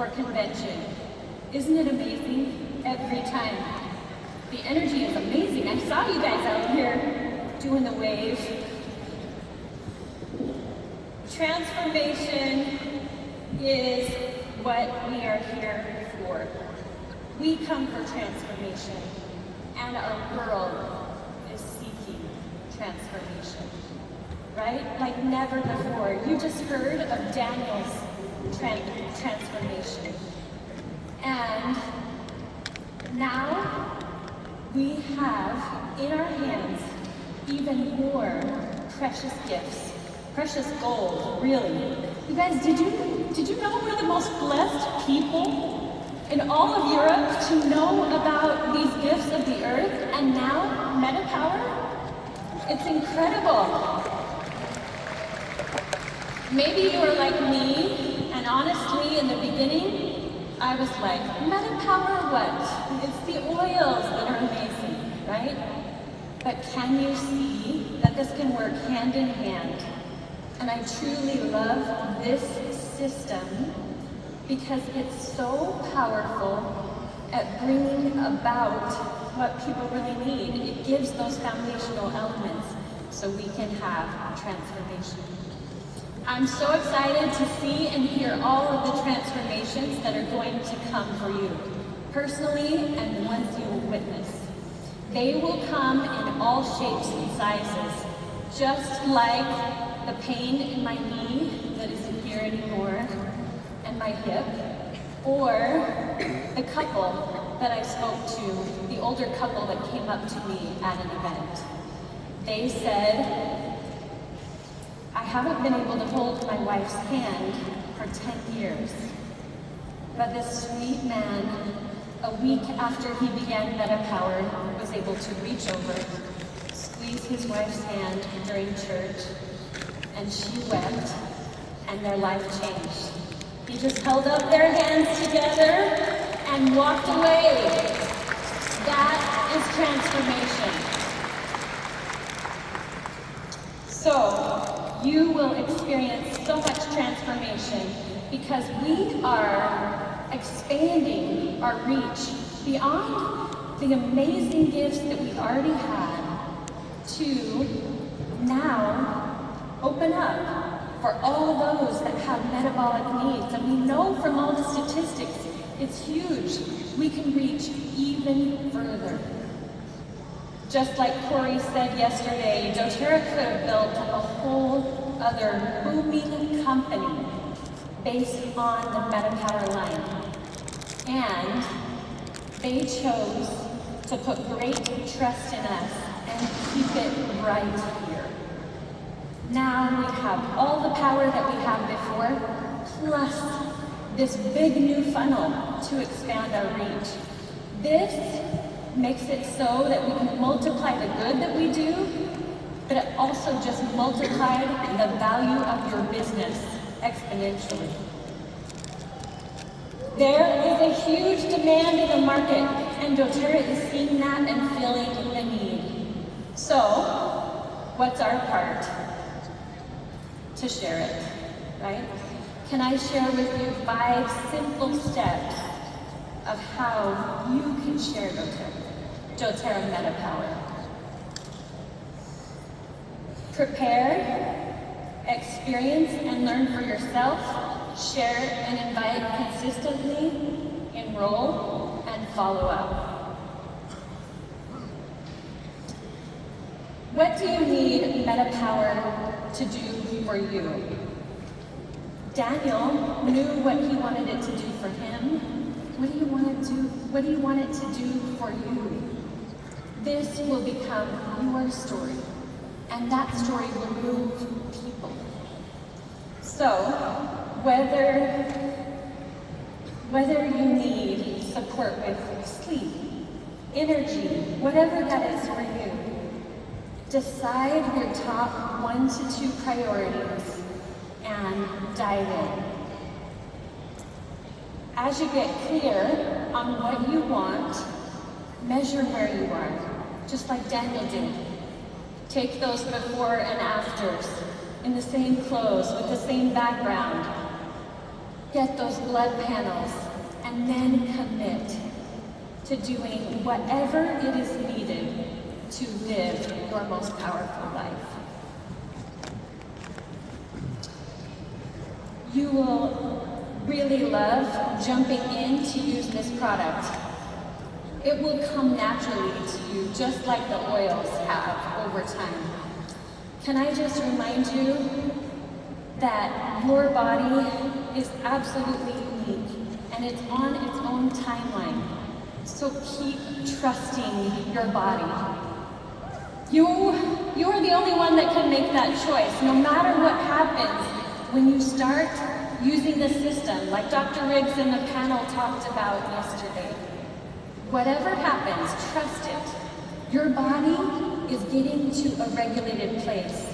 for convention. Isn't it amazing? Every time. The energy is amazing. I saw you guys out here doing the wave. Transformation is what we are here for. We come for transformation, and our world is seeking transformation, right? Like never before. You just heard of Daniel's transformation. And now we have in our hands even more precious gifts, precious gold, really. You guys, did you know we're the most blessed people in all of Europe to know about these gifts of the earth and now MetaPower? It's incredible. Maybe you're like me, and honestly, in the beginning, I was like, MetaPower what? It's the oils that are amazing, right? But can you see that this can work hand in hand? And I truly love this system because it's so powerful at bringing about what people really need. It gives those foundational elements so we can have transformation. I'm so excited to see and hear all of the transformations that are going to come for you, personally and the ones you will witness. They will come in all shapes and sizes, just like the pain in my knee that isn't here anymore, and my hip, or the couple that I spoke to, the older couple that came up to me at an event. They said, I haven't been able to hold my wife's hand for 10 years, but this sweet man, a week after he began MetaPower, was able to reach over, squeeze his wife's hand during church, and she wept, and their life changed. He just held up their hands together and walked away. That is transformation. So, you will experience so much transformation because we are expanding our reach beyond the amazing gifts that we already had to now open up for all those that have metabolic needs. And we know from all the statistics, it's huge. We can reach even further. Just like Corey said yesterday, Doterra could have built a whole other booming company based on the MetaPower line. And they chose to put great trust in us and keep it right here. Now we have all the power that we had before, plus this big new funnel to expand our reach. This makes it so that we can multiply the good that we do, but it also just multiplied the value of your business exponentially. There is a huge demand in the market, and Doterra is seeing that and feeling the need. So, what's our part? To share it, right? Can I share with you 5 simple steps of how you can share Doterra MetaPower? Prepare, experience and learn for yourself, share and invite consistently, enroll, and follow up. What do you need MetaPower to do for you? Daniel knew what he wanted it to do for him. What do you want it to do? What do you want it to do for you? This will become your story, and that story will move people. So, whether you need support with sleep, energy, whatever that is for you, decide your top 1 to 2 priorities and dive in. As you get clear on what you want, measure where you are, just like Daniel did. Take those before and afters in the same clothes, with the same background. get those blood panels, and then commit to doing whatever it is needed to live your most powerful life. You will really love jumping in to use this product. It will come naturally to you, just like the oils have over time. Can I just remind you that your body is absolutely unique and it's on its own timeline. So keep trusting your body. You are the only one that can make that choice, no matter what happens when you start using the system, like Dr. Riggs in the panel talked about yesterday. Whatever happens, trust it. Your body is getting to a regulated place,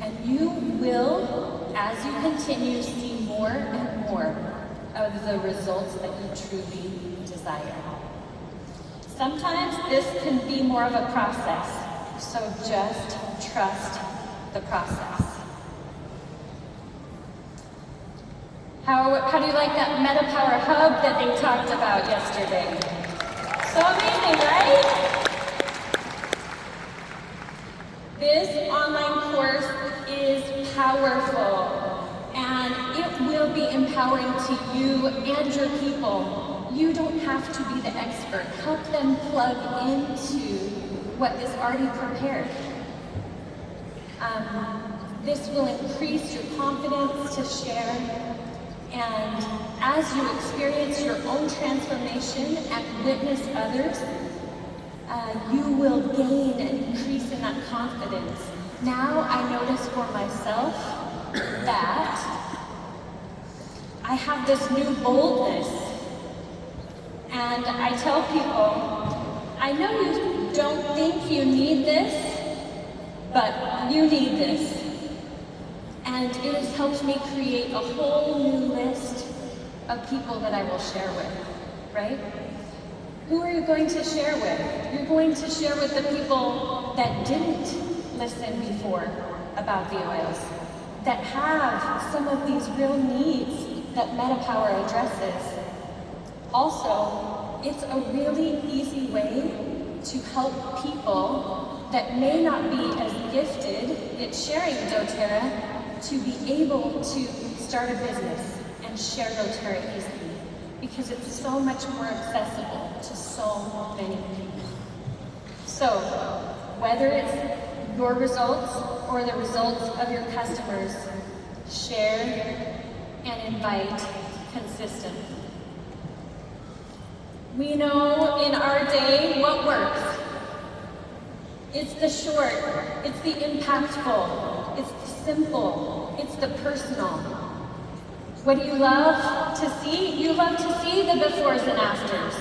and you will, as you continue, see more and more of the results that you truly desire. Sometimes this can be more of a process, so just trust the process. How do you like that MetaPower Hub that they talked about yesterday? So amazing, right? This online course is powerful, and it will be empowering to you and your people. You don't have to be the expert. Help them plug into what is already prepared. This will increase your confidence to share. And as you experience your own transformation and witness others, you will gain an increase in that confidence. Now I notice for myself that I have this new boldness. And I tell people, I know you don't think you need this, but you need this. And it has helped me create a whole new list of people that I will share with, right? Who are you going to share with? You're going to share with the people that didn't listen before about the oils, that have some of these real needs that MetaPower addresses. Also, it's a really easy way to help people that may not be as gifted at sharing Doterra to be able to start a business and share Doterra easily, because it's so much more accessible to so many people. So, whether it's your results or the results of your customers, share and invite consistently. We know in our day what works. It's the short, it's the impactful, it's the simple, it's the personal. What do you love to see? You love to see the befores and afters.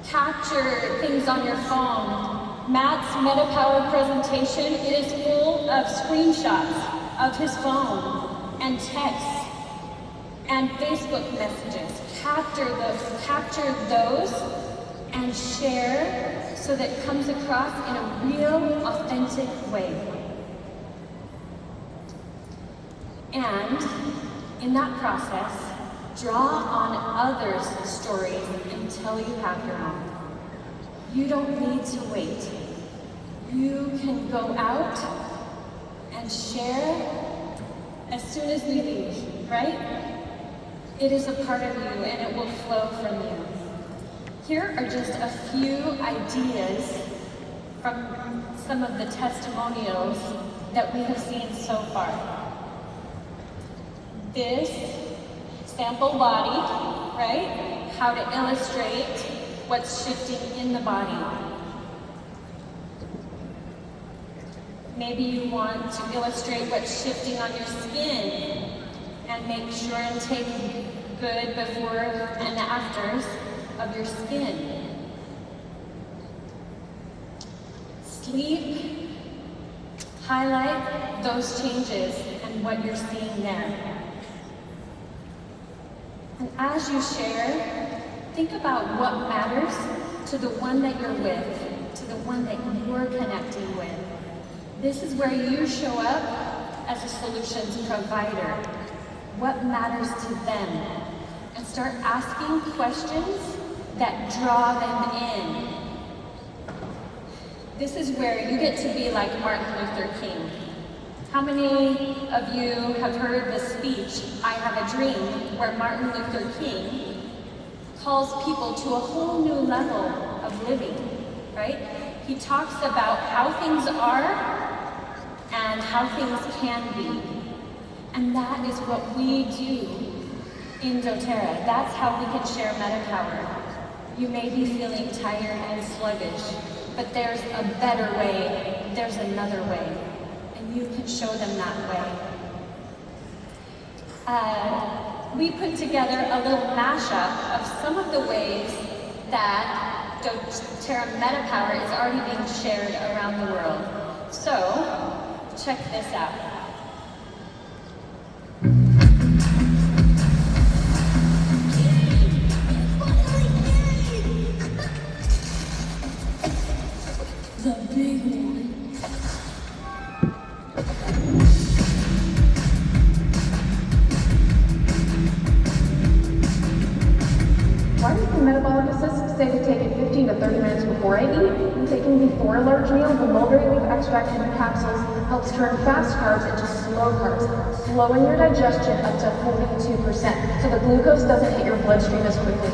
Capture things on your phone. Matt's MetaPower presentation, it is full of screenshots of his phone and texts and Facebook messages. Capture those and share so that it comes across in a real, authentic way. And in that process, draw on others' stories until you have your own. You don't need to wait. You can go out and share as soon as we leave, right? It is a part of you and it will flow from you. Here are just a few ideas from some of the testimonials that we have seen so far. This sample body, right? How to illustrate what's shifting in the body. Maybe you want to illustrate what's shifting on your skin and make sure and take good before and afters of your skin. Sleep, highlight those changes and what you're seeing there. And as you share, think about what matters to the one that you're with, to the one that you're connecting with. This is where you show up as a solutions provider. what matters to them, and start asking questions that draw them in. This is where you get to be like Martin Luther King. How many of you have heard the speech, I Have a Dream, where Martin Luther King calls people to a whole new level of living, right? He talks about how things are and how things can be. And that is what we do in Doterra. That's how we can share metapower. You may be feeling tired and sluggish, but there's a better way, there's another way, and you can show them that way. We put together a little mashup of some of the ways that Doterra metapower is already being shared around the world. So, check this out. The big one. Why does the metabolic assist say to take it 15 to 30 minutes before I eat? And taking before a large meal, the mulberry leaf extract in the capsules helps turn fast carbs into slow carbs, slowing your digestion up to 42%, so the glucose doesn't hit your bloodstream as quickly.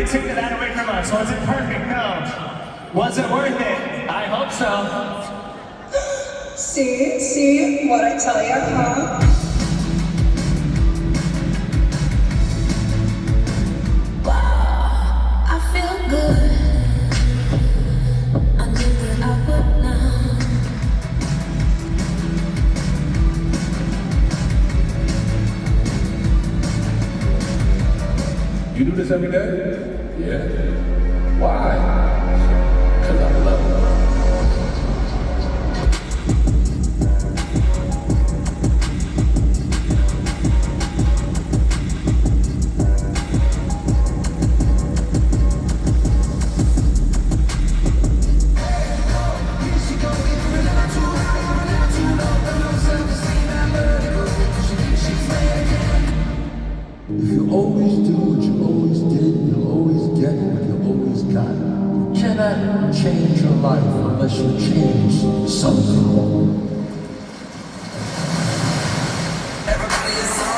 Took that away from us. Was it perfect? No. Was it worth it? I hope so. See what I tell you, huh? Wow, I feel good. I knew that I would now. You do this every day? Yeah. Why? Because I love it. If you always do what you always did, you'll always get what you always got. You cannot change your life unless you change something. Everybody is on.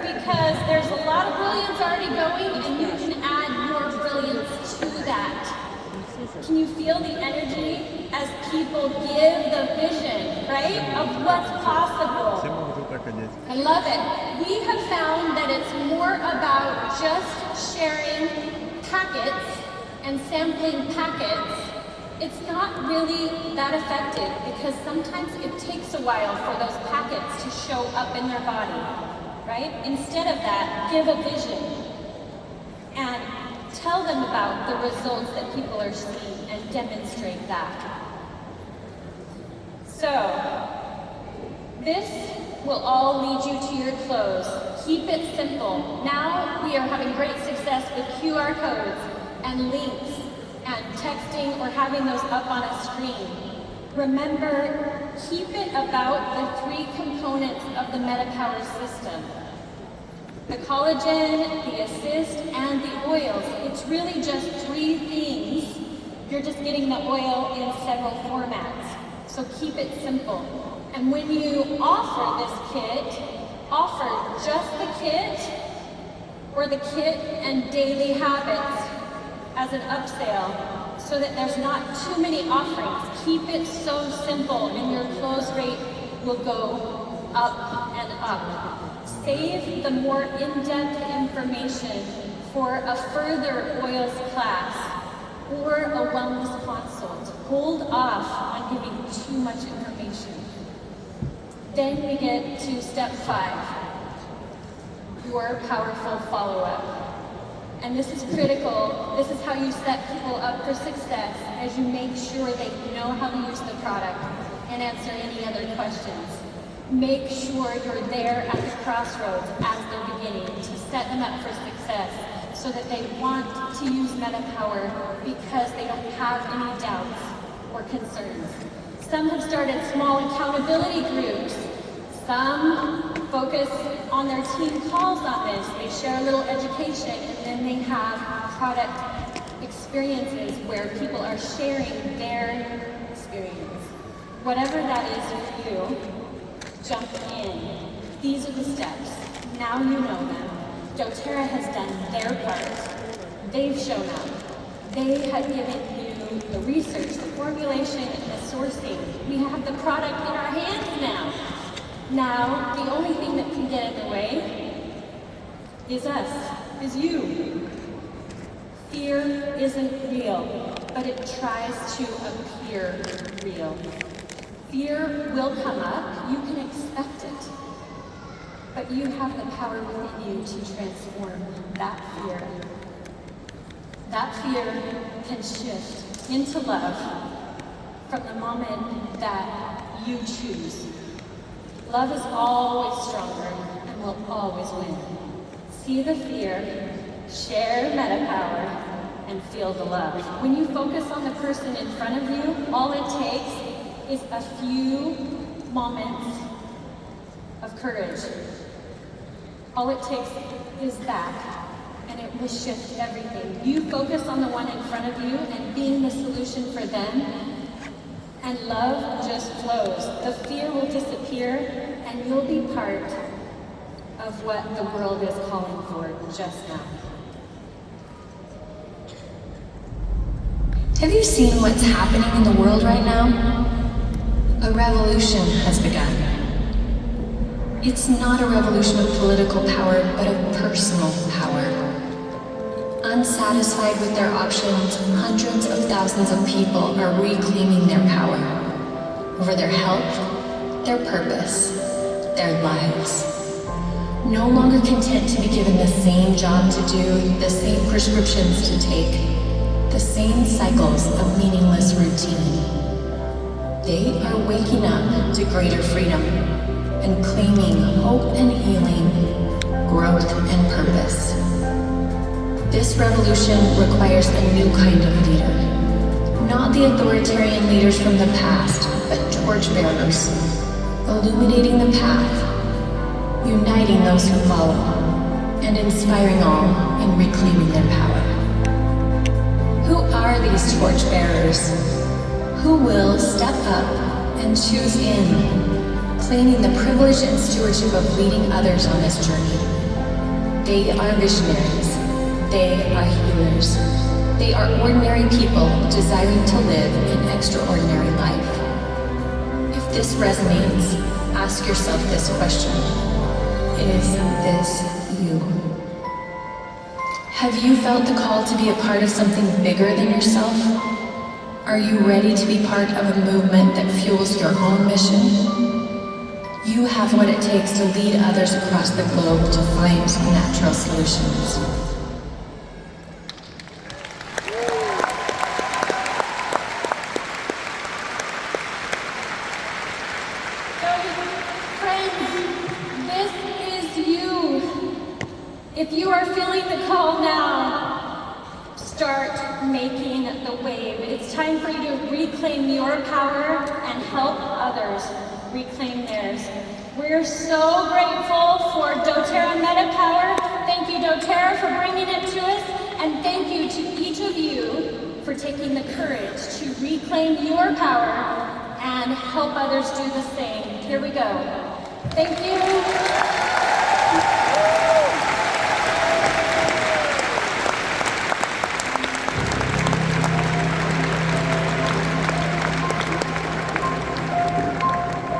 Because there's a lot of brilliance already going, and you can add more brilliance to that. Can you feel the energy as people give the vision, right, of what's possible? I love it. We have found that it's more about just sharing packets and sampling packets. It's not really that effective because sometimes it takes a while for those packets to show up in their body. Right? Instead of that, give a vision and tell them about the results that people are seeing and demonstrate that. So, this will all lead you to your close. Keep it simple. Now we are having great success with QR codes and links and texting or having those up on a screen. Remember, keep it about the three components of the MetaPower system. The collagen, the assist, and the oils. It's really just 3 things. You're just getting the oil in several formats. So keep it simple. And when you offer this kit, offer just the kit or the kit and daily habits as an upsell so that there's not too many offerings. Keep it so simple and your close rate will go up and up. Save the more in-depth information for a further oils class or a wellness consult. Hold off on giving too much information. Then we get to step 5, your powerful follow-up. And this is critical. This is how you set people up for success as you make sure they know how to use the product and answer any other questions. Make sure you're there at the crossroads as they're beginning to set them up for success so that they want to use MetaPower because they don't have any doubts or concerns. Some have started small accountability groups. Some focus on their team calls on this. They share a little education and then they have product experiences where people are sharing their experience. Whatever that is for you, jump in. These are the steps. Now you know them. Doterra has done their part. They've shown up. They have given you the research, the formulation, and the sourcing. We have the product in our hands now. Now, the only thing that can get in the way is us, is you. Fear isn't real, but it tries to appear real. Fear will come up, you can expect it, but you have the power within you to transform that fear. That fear can shift into love from the moment that you choose. Love is always stronger and will always win. See the fear, share MetaPower, and feel the love. When you focus on the person in front of you, all it takes is a few moments of courage. All it takes is that, and it will shift everything. You focus on the one in front of you and being the solution for them, and love just flows. The fear will disappear, and you'll be part of what the world is calling for just now. Have you seen what's happening in the world right now? A revolution has begun. It's not a revolution of political power, but of personal power. Unsatisfied with their options, hundreds of thousands of people are reclaiming their power over their health, their purpose, their lives. No longer content to be given the same job to do, the same prescriptions to take, the same cycles of meaningless routine. They are waking up to greater freedom and claiming hope and healing, growth and purpose. This revolution requires a new kind of leader. Not the authoritarian leaders from the past, but torchbearers, illuminating the path, uniting those who follow, and inspiring all in reclaiming their power. Who are these torchbearers? Who will step up and choose in, claiming the privilege and stewardship of leading others on this journey? They are visionaries. They are healers. They are ordinary people desiring to live an extraordinary life. If this resonates, ask yourself this question. Is this you? Have you felt the call to be a part of something bigger than yourself? Are you ready to be part of a movement that fuels your own mission? You have what it takes to lead others across the globe to find natural solutions. If you are feeling the call now, start making the wave. It's time for you to reclaim your power and help others reclaim theirs. We're so grateful for Doterra MetaPower. for taking the courage to reclaim your power and help others do the same. Here we go. Thank you.